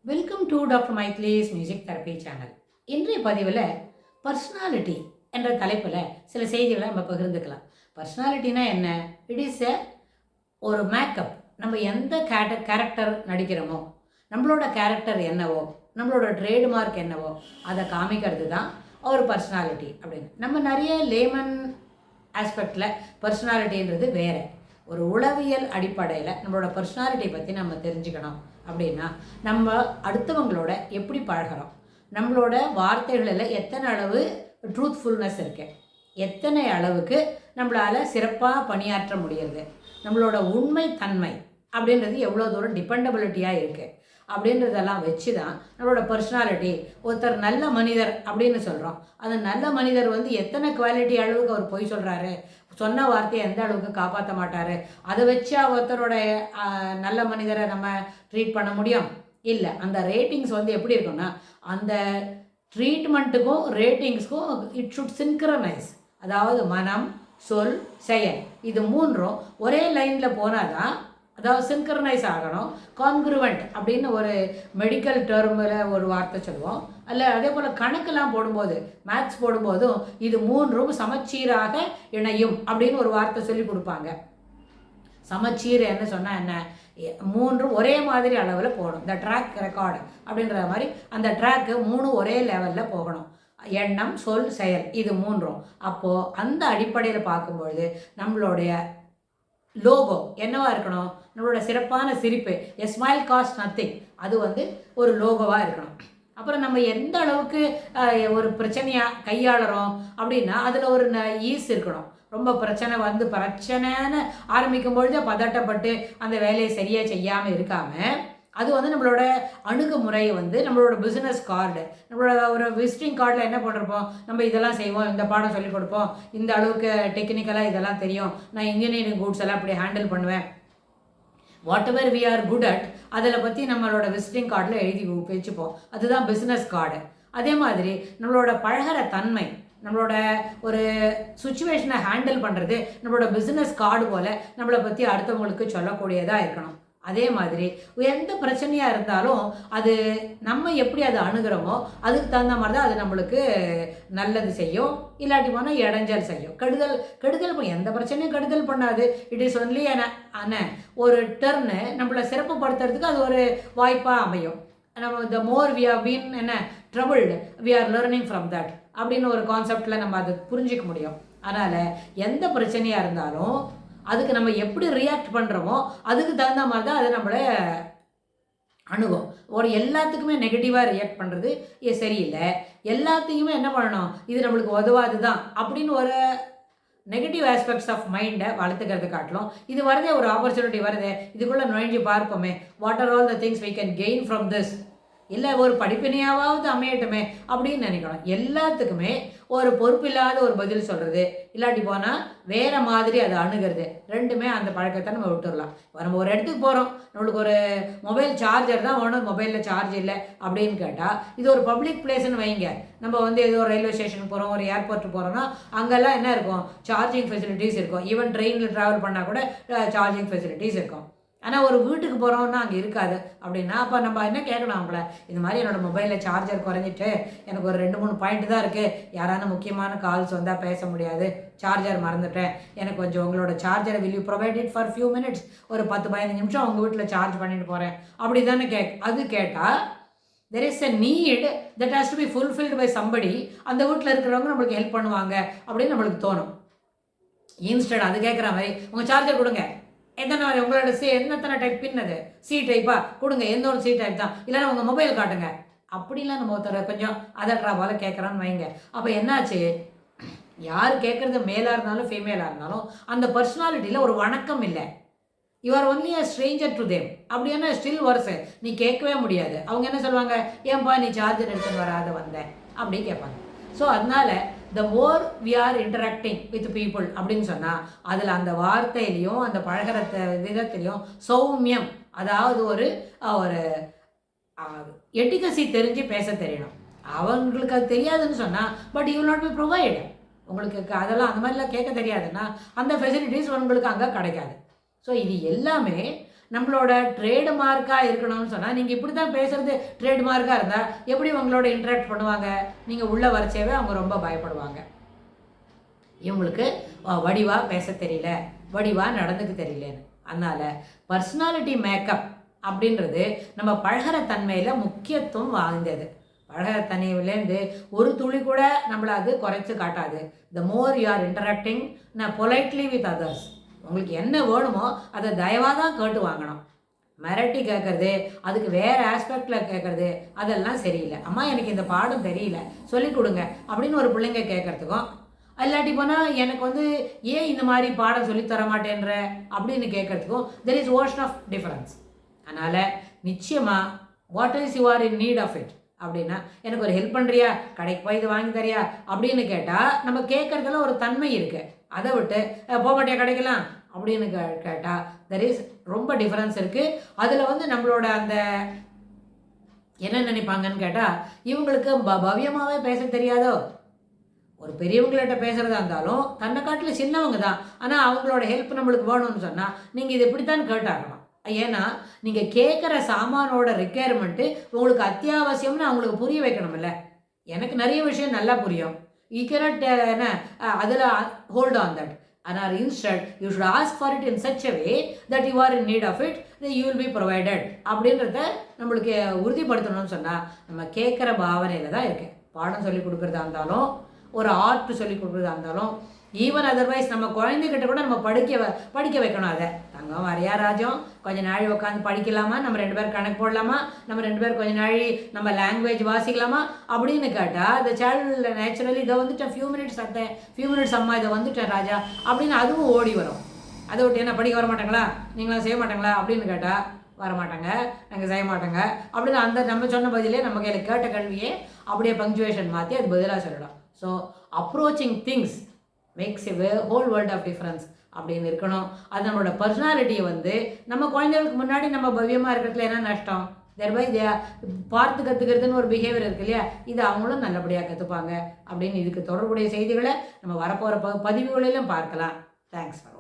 Welcome to doctor Maithili's music therapy channel. இன்றைய பதிவில் personality என்ற தலைப்பில் சில செய்திகளை நம்ம பகிர்ந்துக்கலாம். பர்சனாலிட்டினா என்ன? இட் இஸ் ஒரு மேக்கப். நம்ம எந்த கேரக்டர் நடிக்கிறோமோ, நம்மளோட கேரக்டர் என்னவோ, நம்மளோட ட்ரேட்மார்க் என்னவோ அதை காமிக்கிறது தான் ஒரு பர்சனாலிட்டி அப்படின்னு. நம்ம நிறைய லேமன் ஆஸ்பெக்டில் பர்சனாலிட்டின்றது வேறு. ஒரு உளவியல் அடிப்படையில் நம்மளோட பர்சனாலிட்டி பற்றி நம்ம தெரிஞ்சுக்கணும் அப்படின்னா, நம்ம அடுத்தவங்களோட எப்படி பழகிறோம், நம்மளோட வார்த்தைகளில் எத்தனை அளவு ட்ரூத்ஃபுல்னஸ் இருக்குது, எத்தனை அளவுக்கு நம்மளால் சிறப்பாக பணியாற்ற முடியுது, நம்மளோட உண்மை தன்மை அப்படின்றது எவ்வளோ தூரம் டிபெண்டபிலிட்டியாக இருக்குது அப்படின்றதெல்லாம் வச்சு தான் நம்மளோட பர்சனாலிட்டி. ஒருத்தர் நல்ல மனிதர் அப்படின்னு சொல்கிறோம். அந்த நல்ல மனிதர் எத்தனை குவாலிட்டி அளவுக்கு அவர் பொய் சொல்கிறாரு, சொன்ன வார்த்தையை எந்த அளவுக்கு காப்பாற்ற மாட்டார், அதை வச்சு ஒருத்தரோட நல்ல மனிதரை நம்ம ட்ரீட் பண்ண முடியும்? இல்லை. அந்த ரேட்டிங்ஸ் எப்படி இருக்குன்னா, அந்த ட்ரீட்மெண்ட்டுக்கும் ரேட்டிங்ஸ்க்கும் இட் ஷுட் சின்க்ரனைஸ். அதாவது மனம், சொல், செயல், இது மூன்றும் ஒரே லைனில் போனால் தான், அதாவது சின்க்ரனைஸ் ஆகணும். கான்க்ருவெண்ட் அப்படின்னு ஒரு மெடிக்கல் டேர்மில் ஒரு வார்த்தை சொல்லுவோம். அல்ல அதே போல் கணக்கெல்லாம் போடும்போது, மேத்ஸ் போடும்போதும் இது மூன்றும் சமச்சீராக இணையும் அப்படின்னு ஒரு வார்த்தை சொல்லி கொடுப்பாங்க. சமச்சீர் என்ன சொன்னால் என்ன? மூன்றும் ஒரே மாதிரி அளவில் போகணும். இந்த ட்ராக் ரெக்கார்டு அப்படின்ற மாதிரி அந்த ட்ராக்கு மூணு ஒரே லெவலில் போகணும். எண்ணம், சொல், செயல், இது மூன்றும். அப்போது அந்த அடிப்படையில் பார்க்கும்பொழுது நம்மளுடைய லோகோ என்னவாக இருக்கணும்? நம்மளோட சிறப்பான சிரிப்பு, எ ஸ்மைல் காஸ்ட் நத்திங், அது ஒரு லோகோவாக இருக்கணும். அப்புறம் நம்ம எந்த அளவுக்கு ஒரு பிரச்சனையாக கையாளுறோம் அப்படின்னா அதில் ஒரு ஈஸ் இருக்கணும். ரொம்ப பிரச்சனைன்னு ஆரம்பிக்கும் பொழுது பதட்டப்பட்டு அந்த வேலையை சரியாக செய்யாமல் இருக்காமல், அது நம்மளோட அணுகுமுறை நம்மளோட பிஸ்னஸ் கார்டு, நம்மளோட ஒரு விசிட்டிங் கார்டில் என்ன போட்டிருப்போம்? நம்ம இதெல்லாம் செய்வோம், இந்த பாடம் சொல்லிக் கொடுப்போம், இந்த அளவுக்கு டெக்னிக்கலாக இதெல்லாம் தெரியும், நான் இன்ஜினியரிங் கூட்ஸ் எல்லாம் அப்படி ஹேண்டில் பண்ணுவேன், whatever we are good at, அதில் பற்றி நம்மளோட விசிட்டிங் கார்டில் எழுதி வச்சுப்போம். அதுதான் பிஸ்னஸ் கார்டு. அதே மாதிரி நம்மளோட பழகிற தன்மை, நம்மளோட ஒரு சுச்சுவேஷனை ஹேண்டில் பண்ணுறது நம்மளோட பிஸ்னஸ் கார்டு போல் நம்மளை பற்றி அடுத்தவங்களுக்கு சொல்லக்கூடியதாக இருக்கணும். அதே மாதிரி எந்த பிரச்சனையாக இருந்தாலும் அது நம்ம எப்படி அதை அணுகிறோமோ அதுக்கு தகுந்த மாதிரி தான் அது நம்மளுக்கு நல்லது செய்யும், இல்லாட்டி போனால் இடைஞ்சல் செய்யும். கெடுதல் எந்த பிரச்சனையும் கெடுதல் பண்ணாது. இட் இஸ் ஒன்லி ஒரு டர்னு நம்மளை சிறப்புப்படுத்துறதுக்கு அது ஒரு வாய்ப்பாக அமையும். நம்ம the more we are been troubled, we are learning from that அப்படின்னு ஒரு கான்செப்டில் நம்ம அதை புரிஞ்சிக்க முடியும். அதனால் எந்த பிரச்சனையாக இருந்தாலும் அதுக்கு நம்ம எப்படி ரியாக்ட் பண்ணுறோமோ அதுக்கு தகுந்த மாதிரி தான் அது நம்மளை அணுகும். எல்லாத்துக்குமே நெகட்டிவாக ரியாக்ட் பண்ணுறது சரியில்லை, எல்லாத்தையுமே என்ன பண்ணணும், இது நம்மளுக்கு உதவாது தான் அப்படின்னு ஒரு நெகட்டிவ் ஆஸ்பெக்ட்ஸ் ஆஃப் மைண்டை வளர்த்துக்கிறது காட்டிலும், இது வரதே ஒரு ஆப்பர்ச்சுனிட்டி வருது, இதுக்குள்ளே நுழைஞ்சு பார்ப்போமே, what are all the things we can gain from this, இல்லை ஒரு படிப்பினையாவது அமையட்டுமே அப்படின்னு நினைக்கணும். எல்லாத்துக்குமே ஒரு பொறுப்பில்லாத ஒரு பதில் சொல்கிறது, இல்லாட்டி போனால் வேறு மாதிரி அதை அணுகிறது, ரெண்டுமே அந்த பழக்கத்தை நம்ம விட்டுடலாம். நம்ம ஒரு இடத்துக்கு போகிறோம், நம்மளுக்கு ஒரு மொபைல் சார்ஜர் தான் வேணும், மொபைலில் சார்ஜ் இல்லை அப்படின்னு கேட்டால், இது ஒரு பப்ளிக் பிளேஸ்ன்னு வைங்க, நம்ம ஏதோ ஒரு ரயில்வே ஸ்டேஷனுக்கு போகிறோம், ஒரு ஏர்போர்ட் போகிறோம்னா அங்கெல்லாம் என்ன இருக்கும்? சார்ஜிங் ஃபெசிலிட்டிஸ் இருக்கும். ஈவன் ட்ரெயினில் ட்ராவல் பண்ணால் கூட சார்ஜிங் ஃபெசிலிட்டிஸ் இருக்கும். ஆனால் ஒரு வீட்டுக்கு போகிறோன்னா அங்கே இருக்காது. அப்படின்னா அப்போ நம்ம என்ன கேட்கணும் அவங்கள, இந்த மாதிரி என்னோடய மொபைலில் சார்ஜர் குறைஞ்சிட்டு எனக்கு ஒரு 2-3 பாயிண்ட் தான் இருக்குது, யாரான முக்கியமான கால்ஸ் வந்தால் பேச முடியாது, சார்ஜர் மறந்துட்டேன், எனக்கு கொஞ்சம் உங்களோட சார்ஜரை will you provide it for few minutes, ஒரு 10-15 நிமிஷம் உங்கள் வீட்டில் சார்ஜ் பண்ணிட்டு போகிறேன் அப்படி தானே அது கேட்டால், there is a need that has to be fulfilled by somebody. அந்த வீட்டில் இருக்கிறவங்க நம்மளுக்கு ஹெல்ப் பண்ணுவாங்க அப்படின்னு நம்மளுக்கு தோணும். இன்ஸ்டன்ட் அது கேட்குற மாதிரி, உங்கள் சார்ஜர் கொடுங்க, எத்தனை உங்களோட என்னத்தனை டைப் பின்னது, சி டைப்பா கொடுங்க, எந்த ஒரு சி டைப் தான், இல்லைன்னா உங்கள் மொபைல் காட்டுங்க, அப்படிலாம் நம்ம ஒருத்தர் கொஞ்சம் அதட்றா போல கேட்குறான்னு வைங்க. அப்போ என்னாச்சு, யார் கேட்குறது மேலாக இருந்தாலும் ஃபீமேலாக இருந்தாலும் அந்த பர்சனாலிட்டியில் ஒரு வணக்கம் இல்லை. You are only a stranger to them. அப்படின்னா ஸ்டில் வருஷ நீ கேட்கவே முடியாது. அவங்க என்ன சொல்லுவாங்க, ஏன்பா நீ சார்ஜர் எடுத்துன்னு வராத வந்தேன் அப்படி கேட்பாங்க. ஸோ அதனால் the more we are interacting with people அப்படின்னு சொன்னால் அதில் அந்த வார்த்தையிலையும் அந்த பழகிற விதத்துலையும் சௌமியம், அதாவது ஒரு ஒரு எட்டிகசி தெரிஞ்சு பேச தெரியணும். அவங்களுக்கு அது தெரியாதுன்னு சொன்னால், but you will not be provide, உங்களுக்கு அதெல்லாம் அந்த மாதிரிலாம் கேட்க தெரியாதுன்னா அந்த ஃபெசிலிட்டிஸ் உங்களுக்கு அங்கே கிடைக்காது. ஸோ இது எல்லாமே நம்மளோட ட்ரேடு மார்க்காக இருக்கணும்னு சொன்னால் நீங்கள் இப்படி தான் பேசுகிறது ட்ரேடு மார்க்காக இருந்தால் எப்படி உங்களோட இன்ட்ராக்ட் பண்ணுவாங்க? நீங்கள் உள்ளே வரைச்சவே அவங்க ரொம்ப பயப்படுவாங்க. இவங்களுக்கு வடிவாக பேச தெரியல, வடிவாக நடந்துக்க தெரியலன்னு. அதனால் பர்சனாலிட்டி மேக்கப் அப்படின்றது நம்ம பழகிற தன்மையில் முக்கியத்துவம் வாய்ந்தது. பழகிற தன்மையிலேருந்து ஒரு துளி கூட நம்மளை அது குறைச்சி காட்டாது. The more you are interacting politely with others, உங்களுக்கு என்ன வேணுமோ அதை தயவாக தான் கேட்டு வாங்கணும். மிரட்டி கேட்குறது, அதுக்கு வேறு ஆஸ்பெக்டில் கேட்குறது, அதெல்லாம் சரியில்லை. அம்மா எனக்கு இந்த பாடம் தெரியல சொல்லிக் கொடுங்க அப்படின்னு ஒரு பிள்ளைங்க கேட்குறதுக்கும், இல்லாட்டி போனால் எனக்கு ஏன் இந்த மாதிரி பாடம் சொல்லித்தர மாட்டேன்ற அப்படின்னு கேட்குறதுக்கும் there is ocean of difference. அதனால் நிச்சயமாக what is you are in need of it அப்படின்னா, எனக்கு ஒரு ஹெல்ப் பண்ணுறியா, கடைக்கு போய் இது வாங்கி தரியா அப்படின்னு கேட்டால் நம்ம கேட்குறதுல ஒரு தன்மை இருக்குது. அதை விட்டு போக மாட்டியா கடைக்கெல்லாம் அப்படின்னு கேட்டால் தெர் இஸ் ரொம்ப டிஃப்ரென்ஸ் இருக்குது. அதில் நம்மளோட அந்த என்ன நினைப்பாங்கன்னு கேட்டால், இவங்களுக்கு பவ்யமாகவே பேச தெரியாதோ. ஒரு பெரியவங்கள்ட்ட பேசுகிறதா இருந்தாலும் தன்னை காட்டில் சின்னவங்க தான், ஆனால் அவங்களோட ஹெல்ப் நம்மளுக்கு வேணும்னு சொன்னால் நீங்கள் இது இப்படித்தான் கேட்டாகணும். ஏன்னா நீங்கள் கேட்குற சாமானோட ரெக்குயர்மெண்ட்டு உங்களுக்கு அத்தியாவசியம்னு அவங்களுக்கு புரிய வைக்கணும்ல. எனக்கு நிறைய விஷயம் நல்லா புரியும், யூ கேனாட் என்ன அதில் ஹோல்ட் ஆன் தட். ஆனால் instead you should ask for it in such a way that you are in need of it, you will be provided அப்படின்றத நம்மளுக்கு உறுதிப்படுத்தணும்னு சொன்னால் நம்ம கேட்குற பாவனையில் தான் இருக்குது. பாடம் சொல்லி கொடுக்குறதா இருந்தாலும், ஒரு ஆர்ட் சொல்லி கொடுக்குறதா இருந்தாலும், ஈவன் அதர்வைஸ் நம்ம குழந்தைகிட்ட கூட நம்ம படிக்க வைக்கணும். அதை தங்கம் வரையா ராஜம் கொஞ்சம் நாழி உட்காந்து படிக்கலாமா, நம்ம 2 பேர் கணக்கு போடலாமா, நம்ம 2 பேர் கொஞ்சம் நாழி நம்ம லாங்குவேஜ் வாசிக்கலாமா அப்படின்னு கேட்டால், அந்த சைல்டு நேச்சுரலி இதை வந்துட்டேன் ஃபியூ மினிட்ஸ் அம்மா இதை வந்துட்டேன் ராஜா அப்படின்னு அதுவும் ஓடி வரும். அதை விட்டு என்ன படிக்க வர மாட்டாங்களா, நீங்களாம் செய்ய மாட்டாங்களா அப்படின்னு கேட்டால் வரமாட்டாங்க, நாங்கள் செய்ய மாட்டாங்க அப்படின்னு அந்த நம்ம சொன்ன பதிலே நம்ம கையில் கேட்ட கல்வியே அப்படியே பங்க்சுவேஷன் மாற்றி அது பதிலாக சொல்லலாம். So approaching things makes a whole world of difference அப்படின்னு இருக்கணும். அது நம்மளோட பர்சனாலிட்டியை நம்ம குழந்தைகளுக்கு முன்னாடி நம்ம பவ்யமாக இருக்கிறதுல என்ன நஷ்டம்? தெர்பை பார்த்து கற்றுக்கிறதுன்னு ஒரு பிஹேவியர் இருக்கு இல்லையா, இது அவங்களும் நல்லபடியாக கற்றுப்பாங்க அப்படின்னு இதுக்கு தொடர்புடைய செய்திகளை நம்ம வரப்போகிற பதிவுகளிலும் பார்க்கலாம். Thanks for